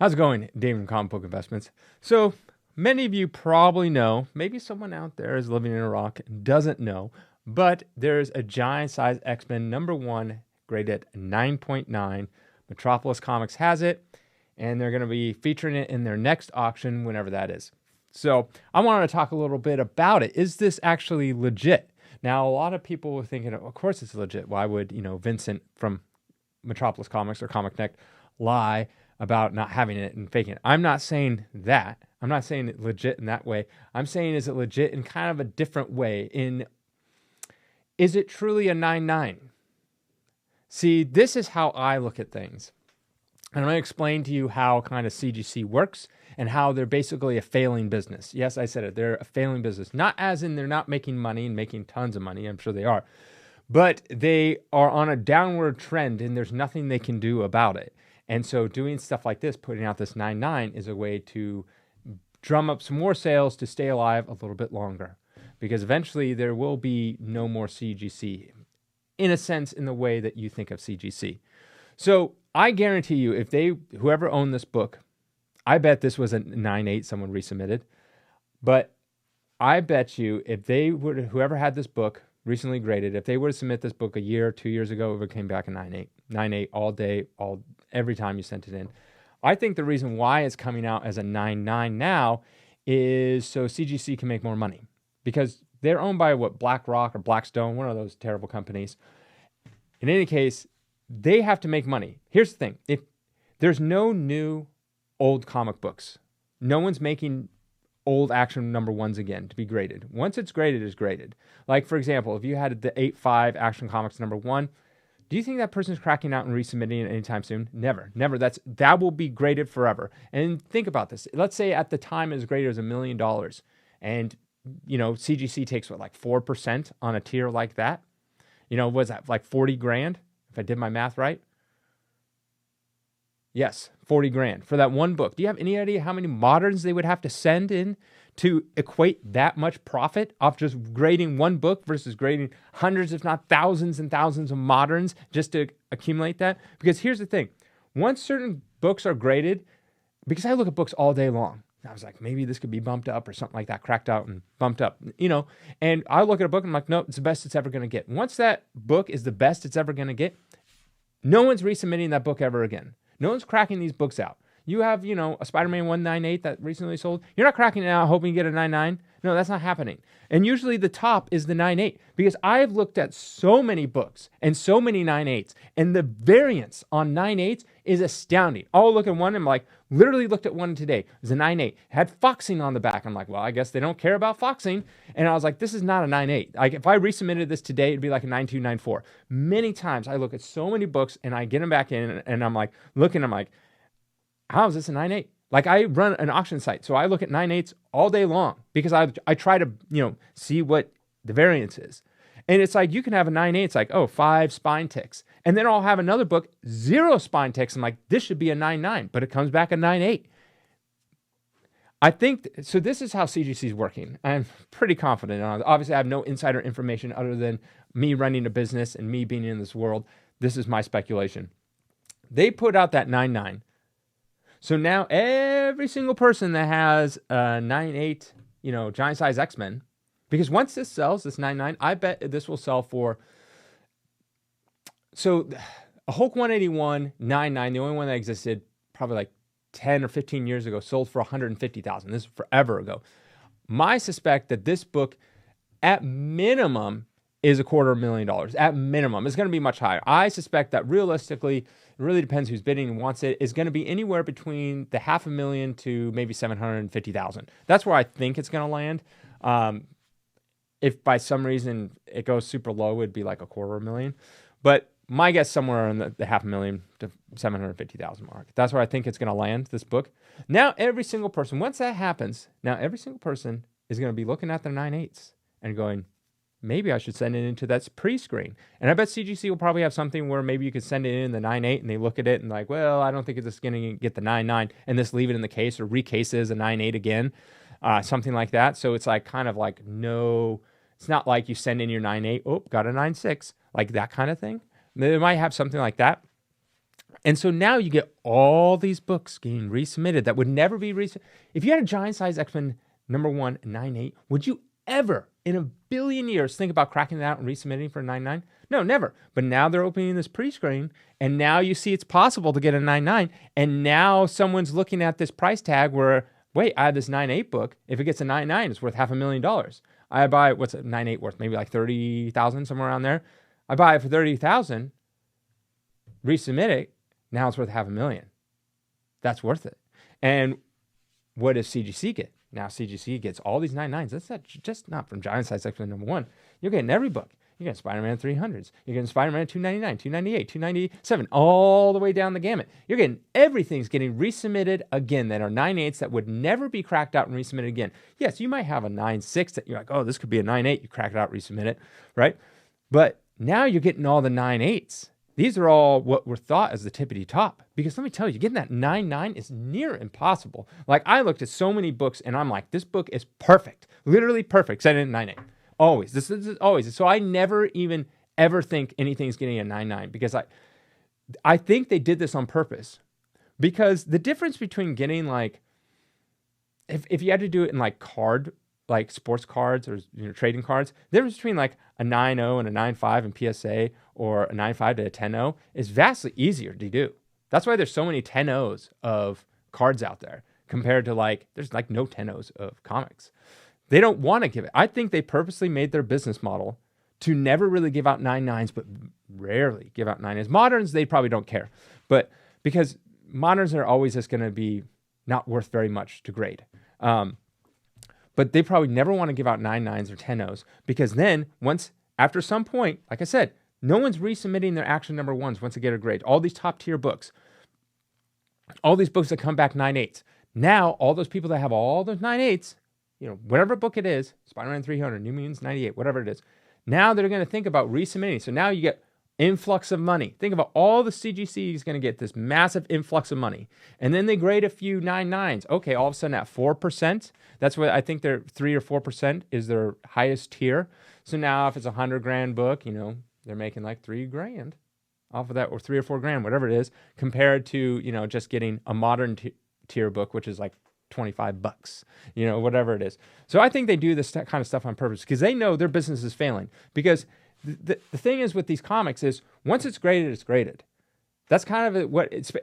How's it going, Dave from Comic Book Investments? So, many of you probably know, maybe someone out there is living in a rock and doesn't know, but there's a giant size X-Men #1 graded at 9.9. Metropolis Comics has it, and they're going to be featuring it in their next auction, whenever that is. So, I wanted to talk a little bit about it. Is this actually legit? Now, a lot of people were thinking, of course it's legit. Why would, Vincent from Metropolis Comics or Comic Connect lie about not having it and faking it? I'm not saying that. I'm not saying it legit in that way. I'm saying, is it legit in kind of a different way? Is it truly a 9.9? See, this is how I look at things. And I'm going to explain to you how kind of CGC works and how they're basically a failing business. Yes, I said it. They're a failing business. Not as in they're not making money and making tons of money. I'm sure they are. But they are on a downward trend and there's nothing they can do about it. And so doing stuff like this, putting out this 9.9 is a way to drum up some more sales to stay alive a little bit longer. Because eventually there will be no more CGC, in a sense, in the way that you think of CGC. So I guarantee you, if whoever owned this book, I bet this was a 9.8 someone resubmitted. But I bet you whoever had this book recently graded, if they were to submit this book a year or 2 years ago, it would came back a 9.8. 9.8 all day, every time you sent it in. I think the reason why it's coming out as a 9.9 now is so CGC can make more money. Because they're owned by BlackRock or Blackstone, one of those terrible companies. In any case, they have to make money. Here's the thing. If there's no new old comic books, no one's making old Action #1s again to be graded. Once it's graded, it's graded. Like, for example, if you had the 8.5 Action Comics #1, do you think that person's cracking out and resubmitting it anytime soon? Never. That will be graded forever. And think about this. Let's say at the time it was graded as $1 million. And, CGC takes like 4% on a tier like that? Was that like 40 grand? If I did my math right? Yes, 40 grand for that one book. Do you have any idea how many moderns they would have to send in to equate that much profit off just grading one book versus grading hundreds, if not thousands and thousands of moderns just to accumulate that? Because here's the thing. Once certain books are graded, because I look at books all day long, I was like, maybe this could be bumped up or something like that, cracked out and bumped up, and I look at a book and I'm like, nope, it's the best it's ever going to get. Once that book is the best it's ever going to get, no one's resubmitting that book ever again. No one's cracking these books out. You have, a Spider-Man 198 that recently sold. You're not cracking it out hoping you get a 9.9. No, that's not happening. And usually the top is the 9.8 because I've looked at so many books and so many 9.8s, and the variance on 9.8s is astounding. I'll look at one and I'm like, literally looked at one today. It was a 9.8. It had foxing on the back. I'm like, well, I guess they don't care about foxing. And I was like, this is not a 9.8. Like, if I resubmitted this today, it'd be like a 9.2, 9.4. Many times I look at so many books and I get them back in and I'm like, I'm like, how is this a 9.8? Like, I run an auction site, so I look at 9.8s all day long because I try to, see what the variance is. And it's like, you can have a 9.8, it's like, 5 spine ticks. And then I'll have another book, 0 spine ticks. I'm like, this should be a 9.9, but it comes back a 9.8. I think, so this is how CGC is working. I'm pretty confident on it. Obviously, I have no insider information other than me running a business and me being in this world. This is my speculation. They put out that 9.9. So now every single person that has a 9.8, giant size X-Men, because once this sells, this 9.9, I bet this will sell for, so a Hulk 181 9.9, the only one that existed probably like 10 or 15 years ago, sold for $150,000. This is forever ago. I suspect that this book, at minimum, is $250,000. At minimum. It's going to be much higher. I suspect that realistically, it really depends who's bidding and wants it, is going to be anywhere between the $500,000 to maybe $750,000. That's where I think it's going to land. If by some reason it goes super low, it'd be like $250,000. But my guess somewhere in the $500,000 to $750,000 mark. That's where I think it's going to land, this book. Now every single person, once that happens, every single person is going to be looking at their 9.8s and going, maybe I should send it into that pre-screen. And I bet CGC will probably have something where maybe you could send it in the 9.8 and they look at it and like, well, I don't think it's going to get the 9.9 and just leave it in the case or recase it as a 9.8 again, something like that. So it's like kind of like, no, it's not like you send in your 9.8, got a 9.6, like that kind of thing. They might have something like that. And so now you get all these books getting resubmitted that would never be resubmitted. If you had a Giant Size X-Men #1 98, would you ever in a billion years think about cracking it out and resubmitting for a 99? No, never. But now they're opening this pre-screen, and now you see it's possible to get a 99, and now someone's looking at this price tag where, wait, I have this 98 book. If it gets a 99, it's worth $500,000. I buy, what's a 98 worth? Maybe like 30,000, somewhere around there. I buy it for 30,000, resubmit it. Now it's worth $500,000. That's worth it. And what does CGC get? Now CGC gets all these 99s. That's not from Giant Size X-Men #1. You're getting every book. You're getting Spider-Man 300s. You're getting Spider-Man 299, 298, 297, all the way down the gamut. You're getting everything's getting resubmitted again that are 98s that would never be cracked out and resubmitted again. Yes, you might have a 96 that you're like, oh, this could be a 98. You crack it out, resubmit it, right? But now you're getting all the 98s. These are all what were thought as the tippity top. Because let me tell you, getting that 99 is near impossible. Like, I looked at so many books and I'm like, this book is perfect. Literally perfect. Set in 98. Always. This is always. So I never even ever think anything's getting a 99 because I think they did this on purpose. Because the difference between getting like, if you had to do it in like sports cards or trading cards, the difference between like a 9.0 and a 9.5 in PSA or a 9.5 to a 10.0 is vastly easier to do. That's why there's so many 10.0s of cards out there compared to there's like no 10.0s of comics. They don't want to give it. I think they purposely made their business model to never really give out 9.9s, but rarely give out 9.9s. Moderns, they probably don't care. But because moderns are always just going to be not worth very much to grade. But they probably never want to give out 9.9s or 10.0s because then after some point, like I said, no one's resubmitting their Action #1s once they get a grade. All these top tier books, all these books that come back 9.8s. Now, all those people that have all those 9.8s, whatever book it is, Spider-Man 300, New Mutants 98, whatever it is, now they're going to think about resubmitting. So now you get influx of money. Think about all the CGC is going to get this massive influx of money. And then they grade a few 9.9s. Okay, all of a sudden at 4%, that's what I think they're 3 or 4% is their highest tier. So now if it's $100,000 book, they're making like $3,000 off of that, or $3 or $4,000, whatever it is, compared to, just getting a modern tier book, which is like $25, whatever it is. So I think they do this kind of stuff on purpose because they know their business is failing. Because the thing is with these comics is once it's graded, it's graded. That's kind of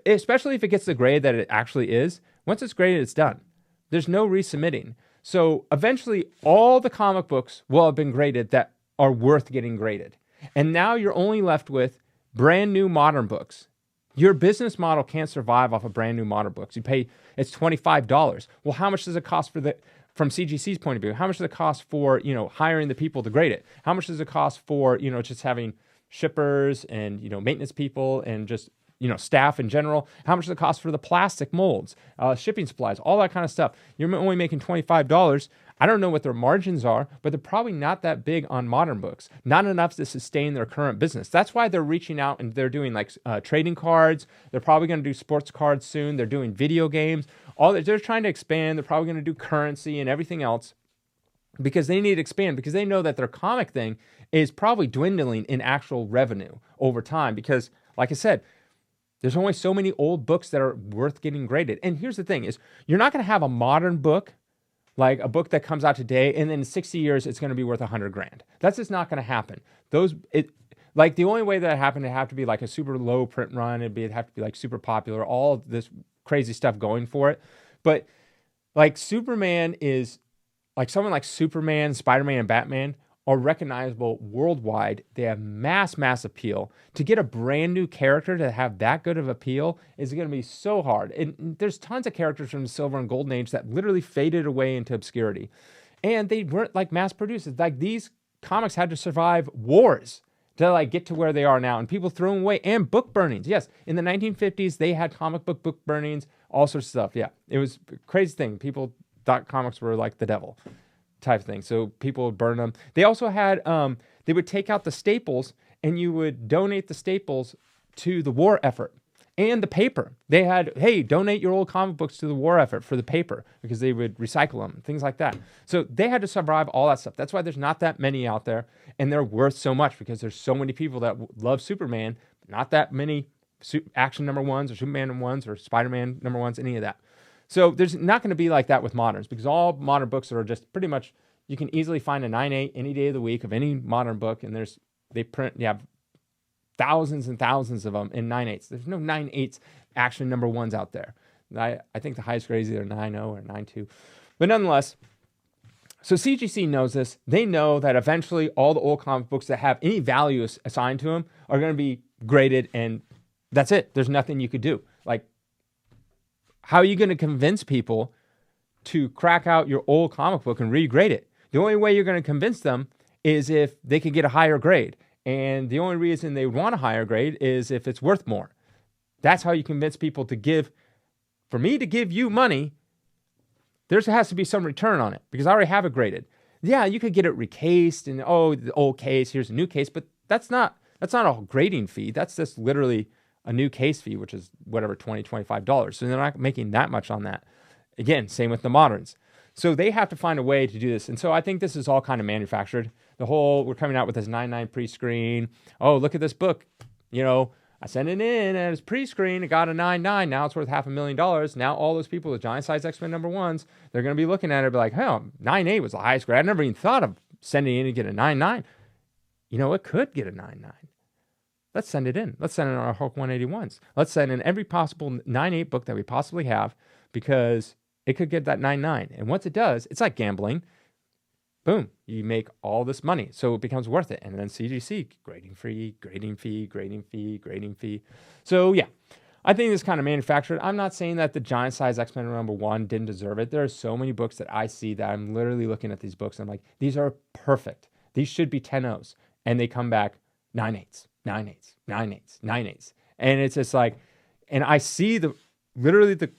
especially if it gets the grade that it actually is. Once it's graded, it's done. There's no resubmitting. So eventually all the comic books will have been graded that are worth getting graded. And now you're only left with brand new modern books. Your business model can't survive off of brand new modern books. It's $25. Well, how much does it cost from CGC's point of view? How much does it cost for, hiring the people to grade it? How much does it cost for, just having shippers and, maintenance people and just, staff in general? How much does it cost for the plastic molds, shipping supplies, all that kind of stuff? You're only making $25. I don't know what their margins are, but they're probably not that big on modern books. Not enough to sustain their current business. That's why they're reaching out and they're doing trading cards. They're probably going to do sports cards soon. They're doing video games. They're trying to expand. They're probably going to do currency and everything else because they need to expand because they know that their comic thing is probably dwindling in actual revenue over time because, like I said, there's only so many old books that are worth getting graded. And here's the thing is you're not going to have a modern book like a book that comes out today, and then in 60 years, it's going to be worth $100,000. That's just not going to happen. The only way that happened, it'd have to be like a super low print run. It'd have to be like super popular, all of this crazy stuff going for it. But like Superman is, like someone like Superman, Spider-Man, and Batman are recognizable worldwide. They have mass appeal. To get a brand new character to have that good of appeal is going to be so hard. And there's tons of characters from the Silver and Golden Age that literally faded away into obscurity. And they weren't like mass produced. Like these comics had to survive wars to like get to where they are now. And people threw them away. And book burnings. Yes, in the 1950s, they had comic book burnings, all sorts of stuff. Yeah, it was a crazy thing. People thought comics were like the devil type of thing. So people would burn them. They also had, they would take out the staples and you would donate the staples to the war effort and the paper. They had, hey, donate your old comic books to the war effort for the paper because they would recycle them, things like that. So they had to survive all that stuff. That's why there's not that many out there and they're worth so much because there's so many people that love Superman, but not that many action number ones or Superman number ones or Spider-Man number ones, any of that. So there's not going to be like that with moderns, because all modern books are just pretty much, you can easily find a 9.8 any day of the week of any modern book, and you have thousands and thousands of them in 9.8s. There's no 9.8s action number ones out there. I think the highest grade is either 9.0 or 9.2. But nonetheless, so CGC knows this. They know that eventually all the old comic books that have any value assigned to them are going to be graded, and that's it. There's nothing you could do. Like, how are you going to convince people to crack out your old comic book and regrade it? The only way you're going to convince them is if they can get a higher grade. And the only reason they would want a higher grade is if it's worth more. That's how you convince people for me to give you money, there has to be some return on it, because I already have it graded. Yeah, you could get it recased and, the old case, here's a new case, but that's not a grading fee. That's just literally a new case fee, which is whatever, $20, $25. So they're not making that much on that. Again, same with the moderns. So they have to find a way to do this. And so I think this is all kind of manufactured. We're coming out with this 9.9 pre-screen. Oh, look at this book. I sent it in as pre-screen. It got a 9.9. Now it's worth $500,000. Now all those people with giant size X-Men number ones, they're going to be looking at it and be like, 9.8 was the highest grade. I never even thought of sending it in to get a 9.9. It could get a 9.9. Let's send it in. Let's send in our Hulk 181s. Let's send in every possible 9.8 book that we possibly have, because it could get that 9.9. And once it does, it's like gambling. Boom, you make all this money. So it becomes worth it. And then CGC, grading fee, grading fee, grading fee, grading fee. So yeah, I think it's kind of manufactured. I'm not saying that the giant size X-Men number one didn't deserve it. There are so many books that I see that I'm literally looking at these books and I'm like, these are perfect. These should be 10.0s. And they come back 9.8s, 9.8s, 9.8s, 9.8s. And it's just like, and I see literally the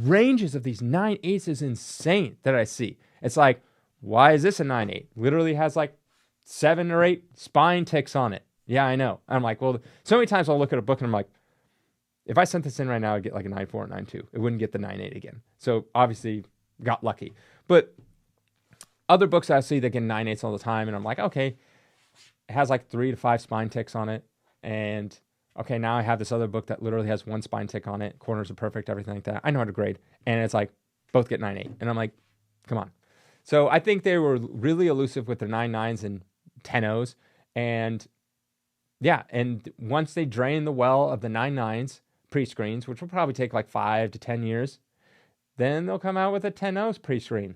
ranges of these 9.8s is insane that I see. It's like, why is this a 9.8? Literally has like 7 or 8 spine ticks on it. Yeah, I know. I'm like, well, so many times I'll look at a book and I'm like, if I sent this in right now, I'd get like a 9.4 or 9.2. It wouldn't get the 9.8 again. So obviously got lucky. But other books I see that get 9.8s all the time, and I'm like, okay, it has like 3 to 5 spine ticks on it. And okay, now I have this other book that literally has 1 spine tick on it. Corners are perfect, everything like that. I know how to grade. And it's like, both get 9.8. And I'm like, come on. So I think they were really elusive with their 9.9s and 10.0s. And yeah, and once they drain the well of the 9.9s pre-screens, which will probably take like 5 to 10 years, then they'll come out with a 10.0s pre-screen.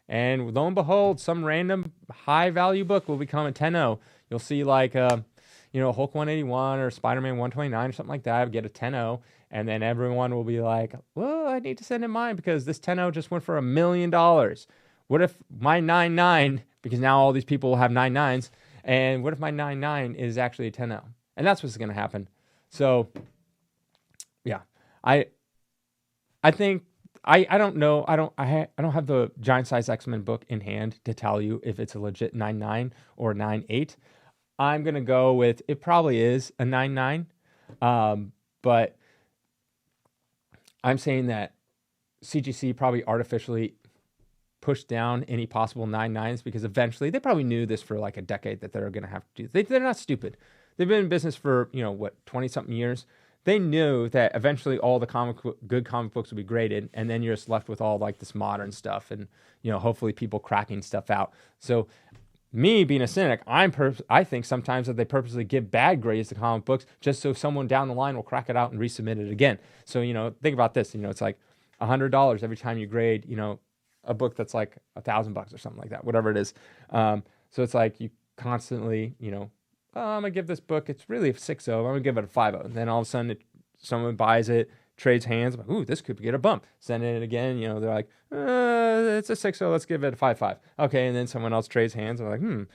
And lo and behold, some random high-value book will become a 10.0. You'll see like, Hulk 181 or Spider-Man 129 or something like that, get a 10.0. And then everyone will be like, well, I need to send in mine because this 10.0 just went for $1 million. What if my 9.9, because now all these people will have 9.9s, and what if my 9.9 is actually a 10.0? And that's what's going to happen. So, yeah, I think I don't know. I don't have the giant size X-Men book in hand to tell you if it's a legit 9.9 or 9.8. I'm gonna go with it. Probably is a 9.9, but I'm saying that CGC probably artificially push down any possible 9.9s because eventually they probably knew this for like a decade that they're going to have to do. They're not stupid. They've been in business for, 20 something years. They knew that eventually all the good comic books would be graded, and then you're just left with all like this modern stuff and, hopefully people cracking stuff out. So me being a cynic, I think sometimes that they purposely give bad grades to comic books just so someone down the line will crack it out and resubmit it again. So, think about this, it's like $100 every time you grade, a book that's like $1,000 or something like that, whatever it is. So it's like you constantly, I'm gonna give this book, it's really a 6.0, I'm gonna give it a 5.0. And then all of a sudden someone buys it, trades hands, I'm like, ooh, this could get a bump. Send it again, they're like, it's a 6.0, let's give it a 5.5. Okay, and then someone else trades hands, they're like,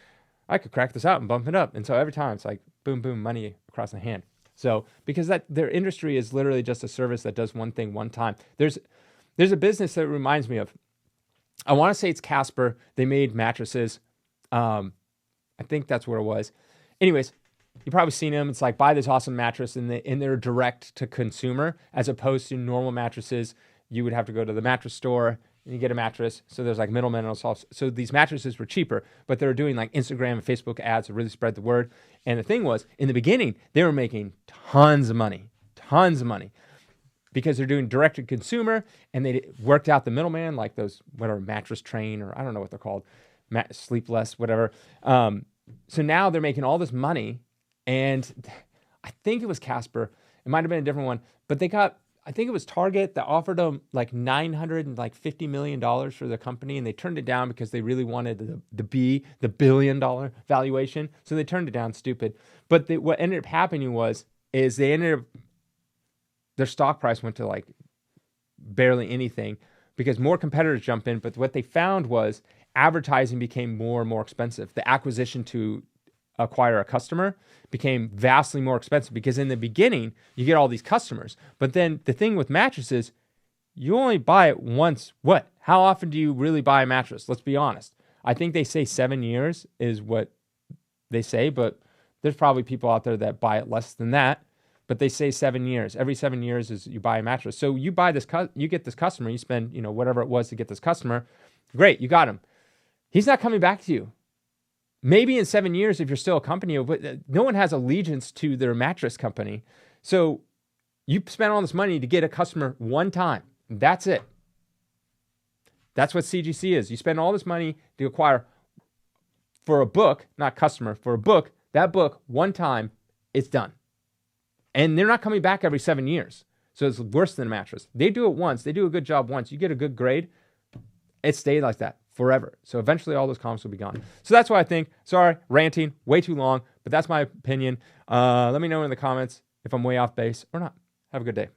I could crack this out and bump it up. And so every time it's like boom, boom, money across the hand. So because their industry is literally just a service that does one thing one time. There's a business that reminds me of, I want to say it's Casper. They made mattresses. I think that's where it was. Anyways, you've probably seen them. It's like, buy this awesome mattress, and they're direct to consumer, as opposed to normal mattresses. You would have to go to the mattress store and you get a mattress. So there's like middlemen and all. So these mattresses were cheaper, but they were doing like Instagram and Facebook ads to really spread the word. And the thing was, in the beginning, they were making tons of money. tons of money because they're doing direct to consumer, and they worked out the middleman, like those, whatever, Mattress Train, or I don't know what they're called, Sleepless, whatever. So now they're making all this money, and I think it was Casper. It might have been a different one, but they got, I think it was Target that offered them like $950 million for the company, and they turned it down because they really wanted the $1 billion valuation. So they turned it down, stupid. But what ended up happening is they ended up, their stock price went to like barely anything because more competitors jumped in. But what they found was advertising became more and more expensive. The acquisition to acquire a customer became vastly more expensive because in the beginning you get all these customers, but then the thing with mattresses, you only buy it once. How often do you really buy a mattress? Let's be honest. I think they say 7 years is what they say, but there's probably people out there that buy it less than that, but they say 7 years. Every 7 years is you buy a mattress. So you buy this, you get this customer, you spend, whatever it was to get this customer. Great, you got him. He's not coming back to you. Maybe in 7 years, if you're still a company, but no one has allegiance to their mattress company. So you spend all this money to get a customer one time. That's it. That's what CGC is. You spend all this money to acquire for a book, not customer, for a book. That book, one time, it's done. And they're not coming back every 7 years. So it's worse than a mattress. They do it once. They do a good job once. You get a good grade, it stays like that forever. So eventually all those comments will be gone. So that's what I think. Sorry, ranting, way too long, but that's my opinion. Let me know in the comments if I'm way off base or not. Have a good day.